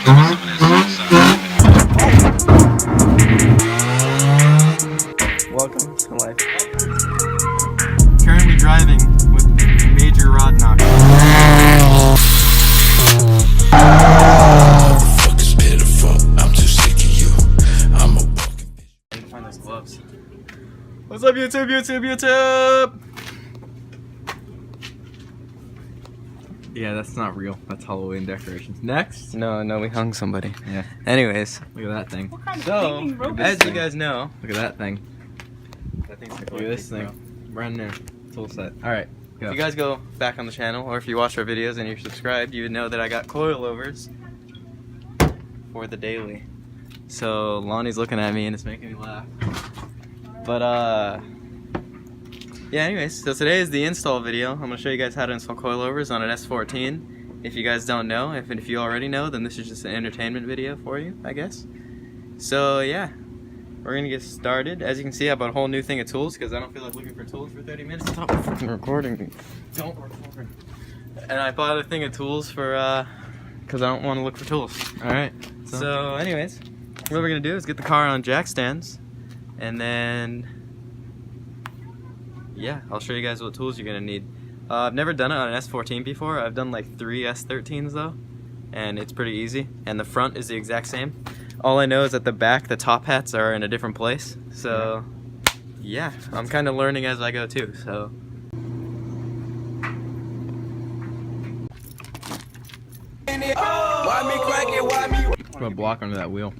Welcome to life. Currently driving with major rod knock. Fuck is pitiful. I'm too sick of you. I'm a walking bitch. I need to find those gloves. What's up, YouTube? YouTube! Yeah, that's not real. That's Halloween decorations. Next? No, we hung somebody. Yeah. Anyways, look at that thing. So, as you guys know, look at that thing. Look at this thing. Brand new tool set. Alright, if you guys go back on the channel, or if you watch our videos and you're subscribed, you would know that I got coilovers for the daily. So, Lonnie's looking at me and it's making me laugh. But, yeah, anyways, so today is the install video. I'm going to show you guys how to install coilovers on an S14. If you guys don't know, if you already know, then this is just an entertainment video for you, I guess. So, yeah, we're going to get started. As you can see, I bought a whole new thing of tools because I don't feel like looking for tools for 30 minutes. Stop fucking recording. Don't record. And I bought a thing of tools for, because I don't want to look for tools. Alright, so anyways, what we're going to do is get the car on jack stands, and then yeah, I'll show you guys what tools you're gonna need. I've never done it on an S14 before. I've done like 3 S13s though, and it's pretty easy. And the front is the exact same. All I know is that the back, the top hats are in a different place. So yeah, I'm kind of learning as I go too. So put a block under that wheel.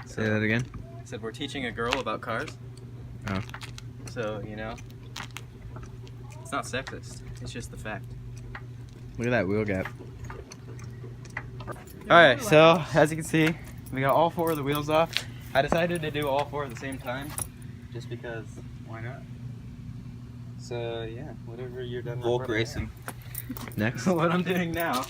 Say that again. Said we're teaching a girl about cars. Oh. So, you know, it's not sexist. It's just the fact. Look at that wheel gap. Alright, so as you can see, we got all 4 of the wheels off. I decided to do all 4 at the same time, just because, why not? So, yeah, whatever you're done with. Volk racing. Next. What I'm doing now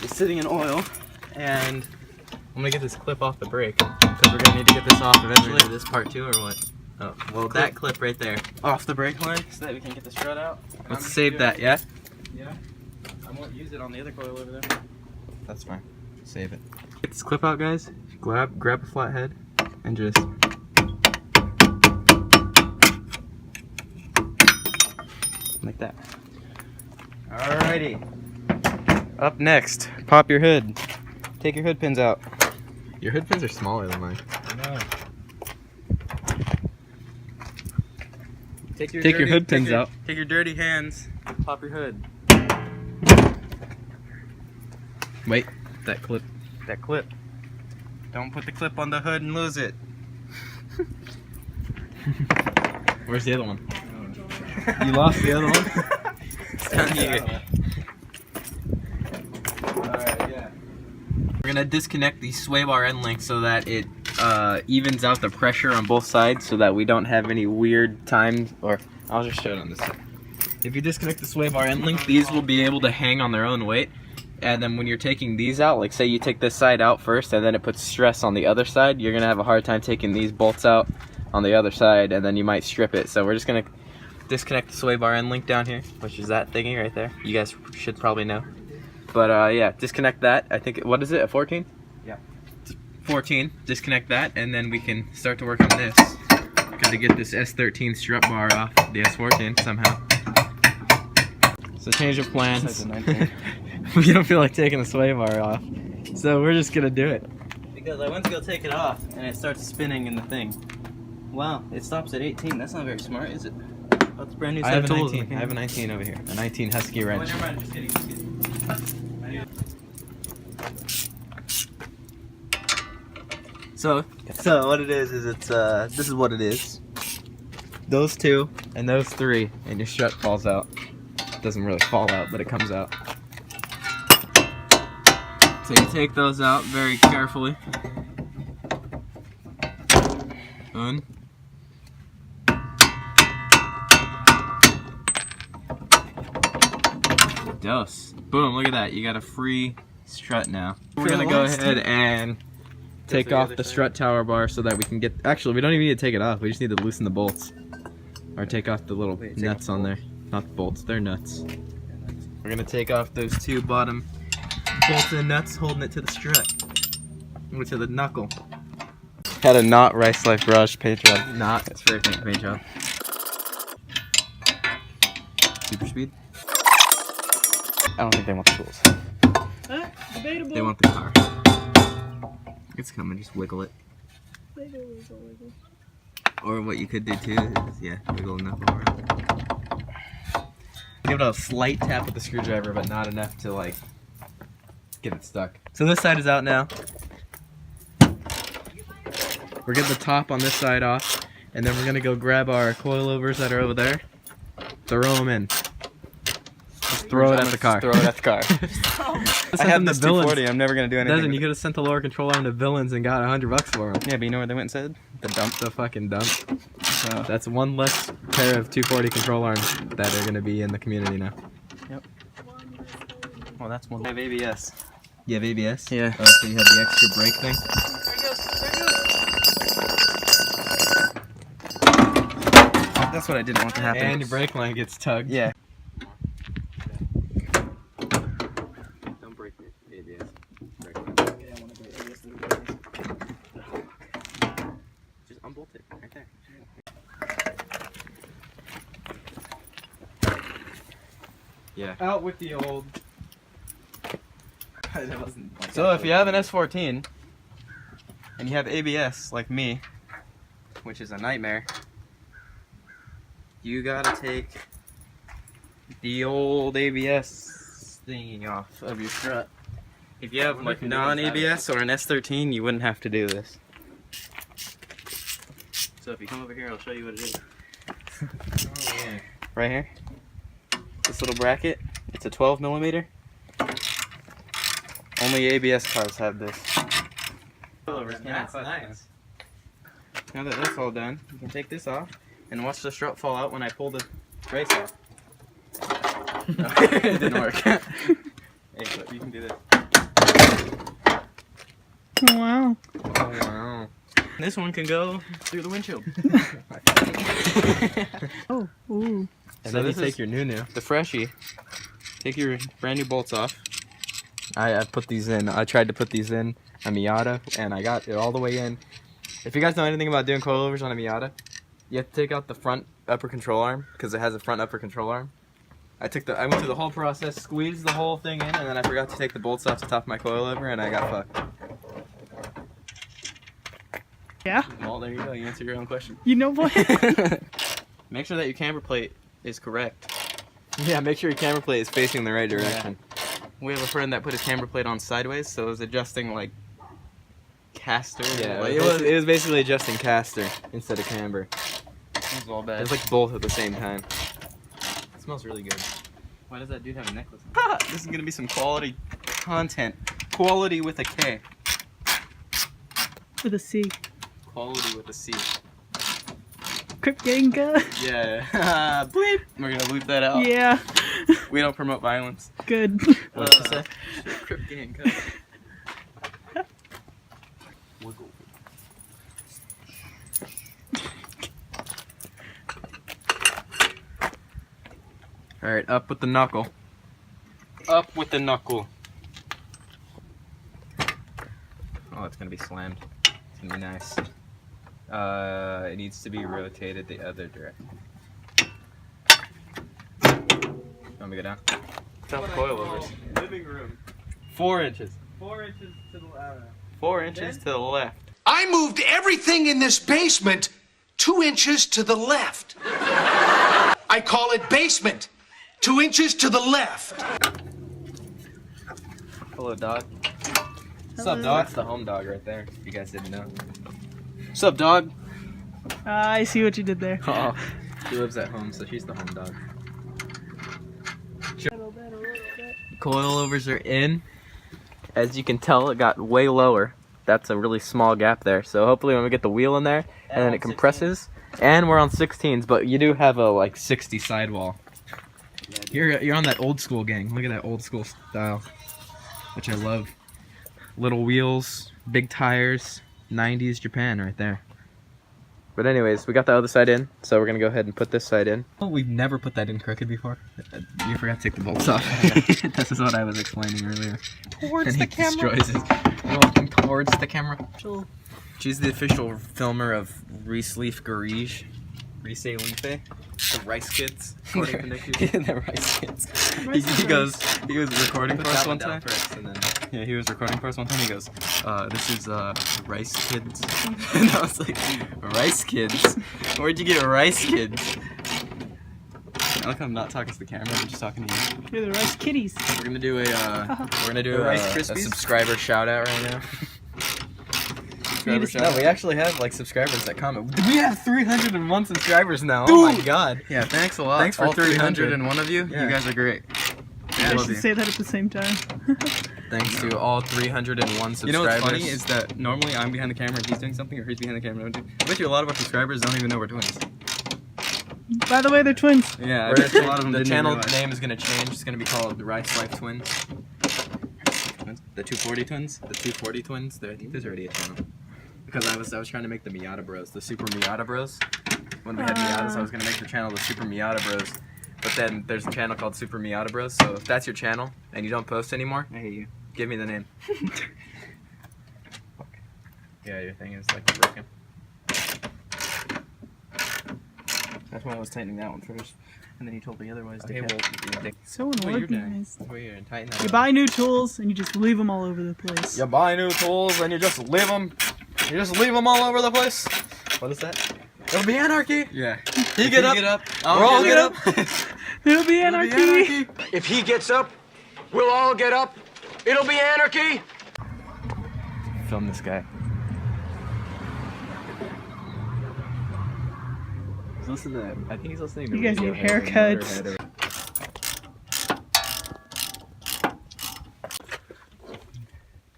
is sitting in oil, and I'm gonna get this clip off the brake, because we're gonna need to get this off eventually. This part too, or what? Oh, well, that clip right there off the brake line, so that we can get the strut out. Let's save that, yeah? Yeah. I won't use it on the other coil over there. That's fine. Save it. Get this clip out, guys. Grab a flat head and just like that. Alrighty. Up next, pop your hood. Take your hood pins out. Your hood pins are smaller than mine. I know. Take your hood pins out. Take your dirty hands. Pop your hood. Wait, that clip. That clip. Don't put the clip on the hood and lose it. Where's the other one? You lost the other one? It's down here. Alright, yeah. We're gonna disconnect the sway bar end link so that it evens out the pressure on both sides, so that we don't have any weird times. Or I'll just show it on this side. If you disconnect the sway bar end link, these will be able to hang on their own weight. And then when you're taking these out, like say you take this side out first and then it puts stress on the other side, you're gonna have a hard time taking these bolts out on the other side, and then you might strip it. So we're just gonna disconnect the sway bar end link down here, which is that thingy right there. You guys should probably know. But yeah, disconnect that. I think, what is it, a 14? Yeah. 14, disconnect that, and then we can start to work on this. Gotta get this S13 strut bar off the S14 somehow. So change of plans. We don't feel like taking the sway bar off, so we're just gonna do it. Because I went to go take it off, and it starts spinning in the thing. Wow, it stops at 18. That's not very smart, is it? Oh, it's brand new set of tools. I have a 19 over here. A 19 Husky wrench. Oh, never mind, just kidding. So what it is it's this is what it is. Those 2 and those 3, and your strut falls out. It doesn't really fall out, but it comes out. So you take those out very carefully. Un. Dos. Boom, look at that. You got a free strut now. We're gonna go ahead and take off the strut tower bar so that we can get, actually we don't even need to take it off, we just need to loosen the bolts. Or take off the little nuts on there. Not the bolts, they're nuts. We're gonna take off those two bottom bolts and nuts holding it to the strut. Or to the knuckle. Had a not Rice Life Garage paint job. Not, it's very paint job. Super speed? I don't think they want the tools. Debatable. They want the car. It's coming, just wiggle it. Wiggle, wiggle, wiggle. Or what you could do too is, yeah, wiggle enough around. Give it a slight tap with the screwdriver, but not enough to like get it stuck. So this side is out now. We're getting the top on this side off, and then we're gonna go grab our coilovers that are over there, throw them in. Just throw it at the car. Throw it at the car. I have the this villains. 240. I'm never gonna do anything. Doesn't, you with could have sent the lower control arm to villains and got $100 for them. it. Yeah, but you know where they went and said? The dump. The fucking dump. So, That's one less pair of 240 control arms that are gonna be in the community now. well, that's one. I have ABS. You have ABS? Yeah. Oh, so you have the extra brake thing? That's what I didn't want to happen. And your brake line gets tugged. Yeah. Don't break your ABS. Just unbolt it right there. Yeah. Out with the old. So if you have an S14 and you have ABS like me, which is a nightmare, you gotta take the old ABS thingy off of your strut. If you have like non-ABS or an S13, you wouldn't have to do this. So if you come over here, I'll show you what it is. Right here, this little bracket, it's a 12 millimeter. Only ABS cars have this. That's nice. Now that that's all done, you can take this off and watch the strut fall out when I pull the brace off. No, it didn't work. Hey, but you can do this. Wow. Oh, wow. This one can go through the windshield. Oh, ooh. And So then you this take is- your new. The Freshie. Take your brand new bolts off. I put these in. I tried to put these in a Miata, and I got it all the way in. If you guys know anything about doing coilovers on a Miata, you have to take out the front upper control arm because it has a front upper control arm. I went through the whole process, squeezed the whole thing in, and then I forgot to take the bolts off the top of my coilover, and I got fucked. Yeah? Well, there you go. You answered your own question. You know what? Make sure that your camber plate is correct. Yeah, make sure your camber plate is facing the right direction. We have a friend that put his camber plate on sideways, so it was adjusting like caster. Yeah, like, it was basically adjusting caster instead of camber. It's all It bad. was like both at the same time. It smells really good. Why does that dude have a necklace? This is gonna be some quality content. Quality with a K. With a C. Quality with a C. Crip gang guy. Yeah. Bleep. We're gonna bleep that out. Yeah. We don't promote violence. Good. What did you say? Crip gang cut. Wiggle. Alright, up with the knuckle. Up with the knuckle. Oh, it's gonna be slammed. It's gonna be nice. It needs to be rotated the other direction. Want me to go down? Top coilovers. Living room. 4 inches. 4 inches to the left. 4 inches to the left. I moved everything in this basement 2 inches to the left. I call it basement. 2 inches to the left. Hello, dog. What's up, Hello. dog? That's the home dog right there, if you guys didn't know. What's up, dog? I see what you did there. Oh, she lives at home, so she's the home dog. Coilovers are in. As you can tell, it got way lower. That's a really small gap there. So hopefully when we get the wheel in there, and then it compresses, and we're on 16s, but you do have a like 60 sidewall. You're on that old school, gang. Look at that old school style, which I love. Little wheels, big tires, 90s Japan right there. But anyways, we got the other side in, so we're gonna go ahead and put this side in. Oh, we've never put that in crooked before. You forgot to take the bolts off. This is what I was explaining earlier. Towards And the he camera. destroys it. Walking towards the camera. She's the official filmer of Reese Leaf Garage. Reese Leaf, the Rice Kids. According to Nick. The Rice Kids. He was recording for us one time. Yeah, he was recording for us one time. He goes, this is Rice Kids. And I was like, Rice Kids? Where'd you get Rice Kids? I like how I'm not talking to the camera, I'm just talking to you. You're the Rice Kitties. We're gonna do a subscriber shout out right now. No, we actually have like subscribers that comment. We have 301 subscribers now. Dude! Oh my god. Yeah, thanks a lot. Thanks for 301 of you. Yeah. You guys are great. Yeah, I should say that at the same time. Thanks to all 301 subscribers. You know what's funny is that normally I'm behind the camera and he's doing something, or he's behind the camera and I'm doing. I bet you a lot of our subscribers don't even know we're twins. By the way, they're twins. Yeah, a lot of them. The channel name is gonna change. It's gonna be called the Rice Life Twins. The 240 Twins. The 240 Twins. I think there's already a channel. Because I was trying to make the Miata Bros, the Super Miata Bros. When we had Miatas, I was gonna make the channel the Super Miata Bros. But then there's a channel called Super Miata Bros. So if that's your channel and you don't post anymore, I hate you. Give me the name. Yeah, your thing is like broken. That's why I was tightening that one first. And then he told me otherwise. Okay, well, So unorganized. Tighten that You up. buy new tools and you just leave them all over the place. You buy new tools and you just leave them. You just leave them all over the place. What is that? It'll be anarchy. Yeah. He get up. We'll all get up. It'll be anarchy. If he gets up, we'll all get up. It'll be anarchy. Film this guy. He's listening to that. I think he's listening to You guys need Radiohead or haircuts. Motorhead or-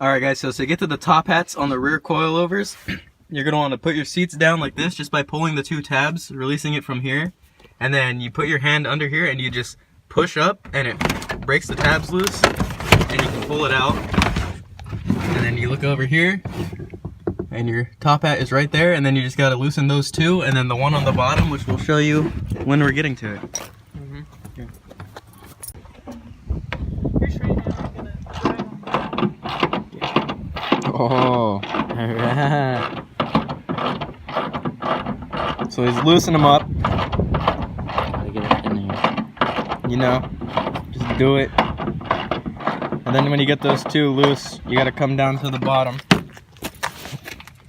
Alright guys, so to get to the top hats on the rear coilovers, you're going to want to put your seats down like this just by pulling the two tabs, releasing it from here. And then you put your hand under here and you just push up and it breaks the tabs loose and you can pull it out. And then you look over here and your top hat is right there, and then you just got to loosen those two, and then the one on the bottom, which we'll show you when we're getting to it. Oh, alright. So he's loosening them up. Gotta get it in here. You know, just do it. And then when you get those two loose, you gotta come down to the bottom.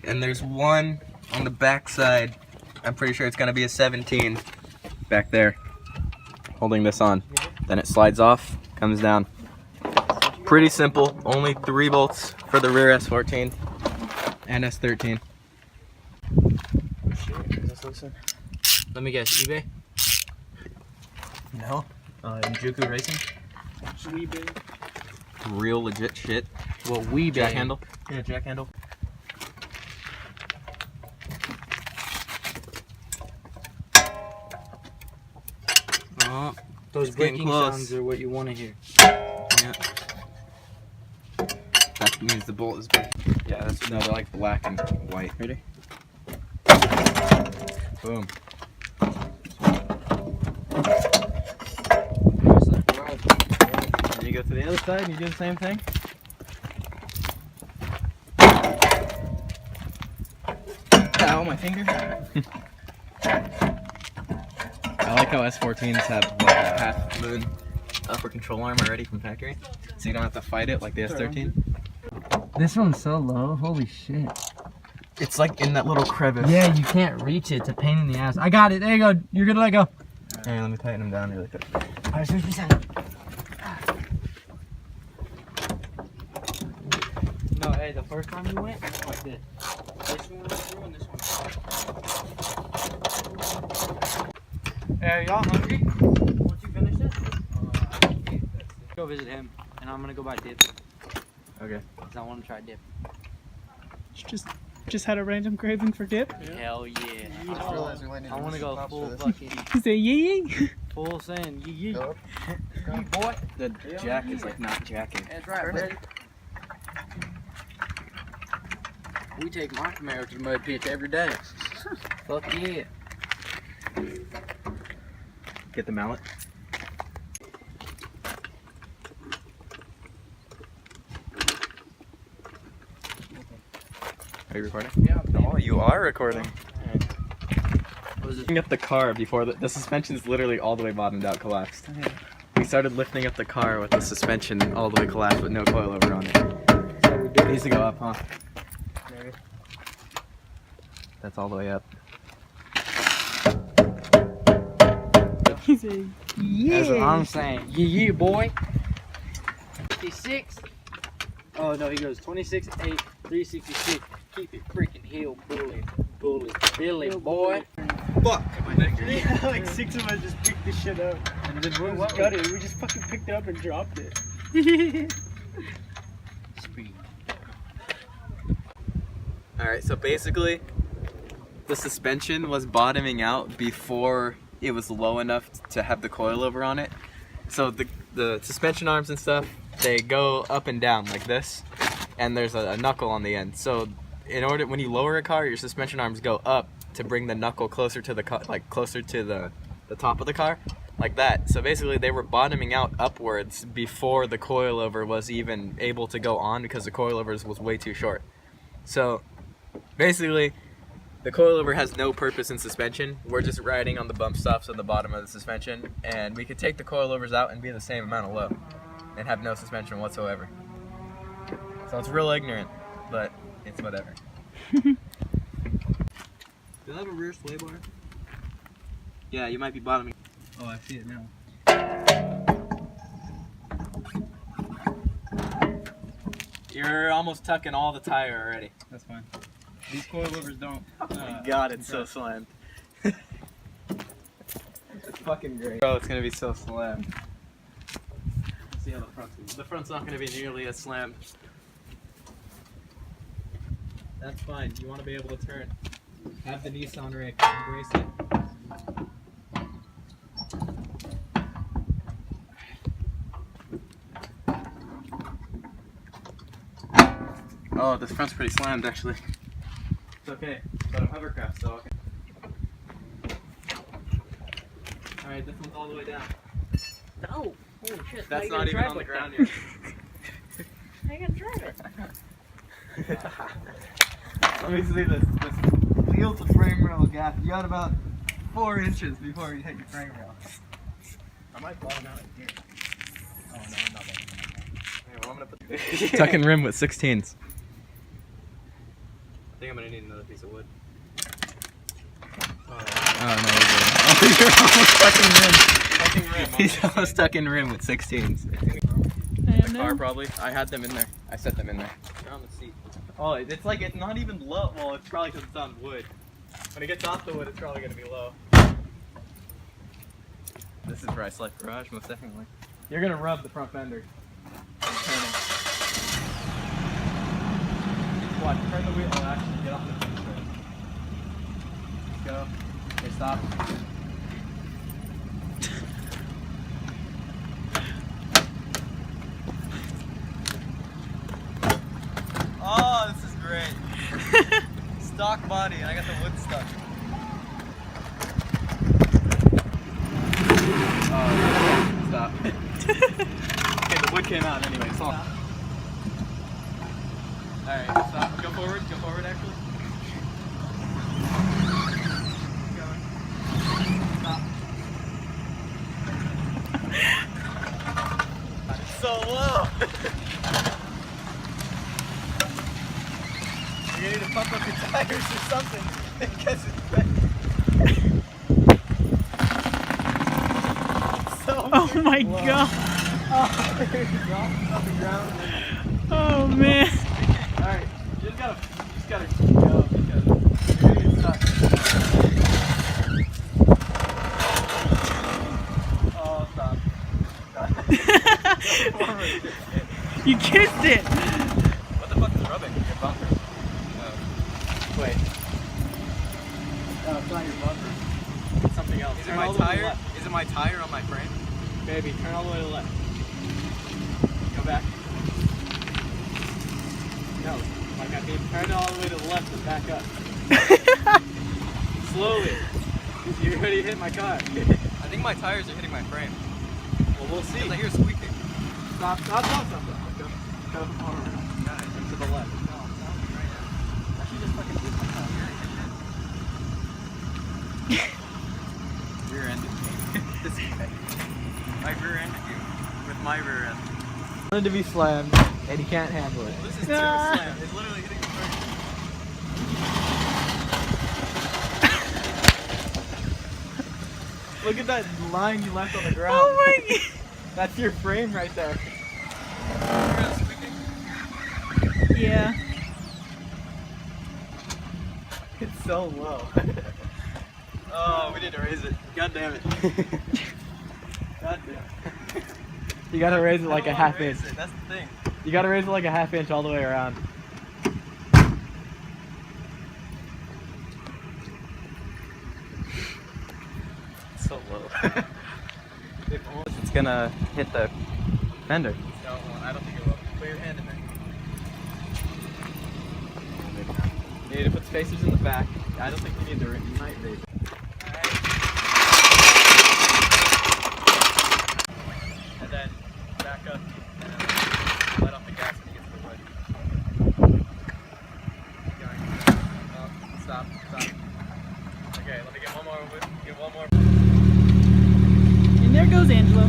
And there's one on the back side. I'm pretty sure it's gonna be a 17 back there, holding this on. Then it slides off, comes down. Pretty simple, only 3 bolts for the rear S14 and S13. Let me guess, eBay? No. Juku Racing? Real legit shit. Well, jack handle. Yeah, jack handle. Oh, Those it's getting breaking close. sounds are what you want to hear. Yeah. That means the bolt is big. Yeah, that's no, they're like black and white. Ready? Boom. And you go to the other side and you do the same thing. Ow, my finger. I like how S14s have like a half moon upper control arm already from factory, so you don't have to fight it like the S13. This one's so low. Holy shit. It's like in that little crevice. Yeah, you can't reach it. It's a pain in the ass. I got it. There you go. You're gonna let go. Hey, let me tighten them down really quick. Alright, switch me side. No, hey, the first time you went, like this. This one went through and this one. Hey, are y'all hungry? Once you finish this, go visit him, and I'm gonna go buy dip. Okay. Cause I want to try dip. Just had a random craving for dip. Hell yeah. I want to go full fucking, He said, yeah. full send. Yee. Boy. The jack is like not jacking. That's right, buddy. We take my Camaro to the mud pits every day. Fuck yeah. Get the mallet. Are you recording? Yeah. Oh, you are recording. Was it? Lifting up the car before the suspension is literally all the way bottomed out, collapsed. Okay. We started lifting up the car with the suspension all the way collapsed with no coilover on it. So we It needs to go up, huh? Maybe. That's all the way up. He's a That's what I'm saying. Yeah, boy. 56. Oh no, he goes 26, 8, 366. Keep it freaking heel, bully, Billy, boy. Fuck! like 6 of us just picked this shit up. And then We what? just got it. We just fucking picked it up and dropped it. Speed. Alright, so basically, the suspension was bottoming out before it was low enough to have the coilover on it. So the suspension arms and stuff, they go up and down like this, and there's a knuckle on the end. So when you lower a car, your suspension arms go up to bring the knuckle closer to the closer to the top of the car, like that. So basically, they were bottoming out upwards before the coilover was even able to go on because the coilovers was way too short. So basically, the coilover has no purpose in suspension. We're just riding on the bump stops on the bottom of the suspension, and we could take the coilovers out and be the same amount of low and have no suspension whatsoever. So it's real ignorant, but it's whatever. Do they have a rear sway bar? Yeah, you might be bottoming. Oh, I see it now. You're almost tucking all the tire already. That's fine. These coilovers don't. Oh my god, it's so slammed. It's fucking great. Bro, it's gonna be so slammed. Let's see how the front's gonna be. The front's not gonna be nearly as slammed. That's fine. You want to be able to turn. Have the Nissan rake. Embrace it. Oh, this front's pretty slammed actually. It's okay, but I'm hovercraft, so okay. Alright, this one's all the way down. Oh, holy shit. That's not even on the ground yet. I gotta drive it. Let me see this wheel to frame rail gap. You got about 4 inches before you hit your frame rail. I might bottom out in here. Oh no, I'm not bottoming out. Anyway, I'm gonna put tucking rim with 16s. I think I'm gonna need another piece of wood. Oh no, you're almost tucking rim. He's almost stuck in rim with 16s. The car probably. I had them in there. I set them in there. They're on the seat. Oh, it's like it's not even low. Well, it's probably because it's on wood. When it gets off the wood, it's probably gonna be low. This is where I select garage, most definitely. You're gonna rub the front fender. Turning. Watch, turn the wheel. Oh, actually, get off the fender first. Go. Okay, stop. Oh, this is great. Stock body, and I got the wood stuck. Oh, stop. Okay, the wood came out anyway, so. Alright, stop. Go forward actually. Keep going. Stop. It's so low. You need to pump up your tires or something because it's so Oh my low. god. Oh, drop on the ground. Oh man. Alright, you just gotta go because you're gonna get stuck. Oh, stop. You kissed it. What the fuck is rubbing? Your bumper. Wait. No, it's not your bumper. It's something else. Is it my tire? Is it my tire on my frame? Baby, turn all the way to the left. Go back. No, like I mean, turn all the way to the left and back up. slowly. You already hit my car. I think my tires are hitting my frame. Well, we'll see. I hear squeaking. Stop, stop, stop, stop. Go forward. To the left. I should just fucking hit my car. Rear-ended me. This guy. I rear-ended you with my rear end. Wanted to be slammed, and he can't handle it. Well, this is serious slam. It's literally hitting the frame. Look at that line you left on the ground. Oh my god. That's your frame right there. Yeah. It's so low. Oh, we need to raise it. God damn it. God damn. You gotta raise it like a half inch. That's the thing. You gotta raise it like a half inch all the way around. It's so low. It's gonna hit the fender. No, I don't think it will. Put your hand in there. You need to put spacers in the back. I don't think you need to. You might raise it. And then back up. And then let off the gas when you get to the wood. Keep going. Oh, stop. Okay, let me get one more. Get one more. And there goes Angelo.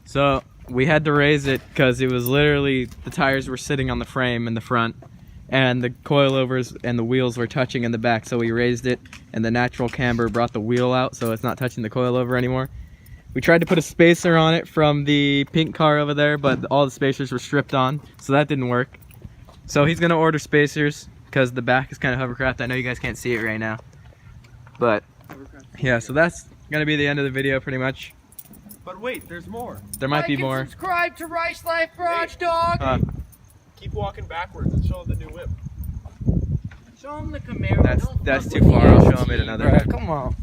So we had to raise it because it was literally, the tires were sitting on the frame in the front and the coilovers and the wheels were touching in the back, so we raised it and the natural camber brought the wheel out so it's not touching the coilover anymore. We tried to put a spacer on it from the pink car over there, but all the spacers were stripped on, so that didn't work. So he's gonna order spacers because the back is kind of hovercraft. I know you guys can't see it right now, but yeah, so that's gonna be the end of the video pretty much. But wait, there's more. There might be more. Subscribe to Rice Life Garage, dog. Keep walking backwards and show them the new whip. Show him the Camaro. That's too far. I'll show him it another Bruh, time. come on.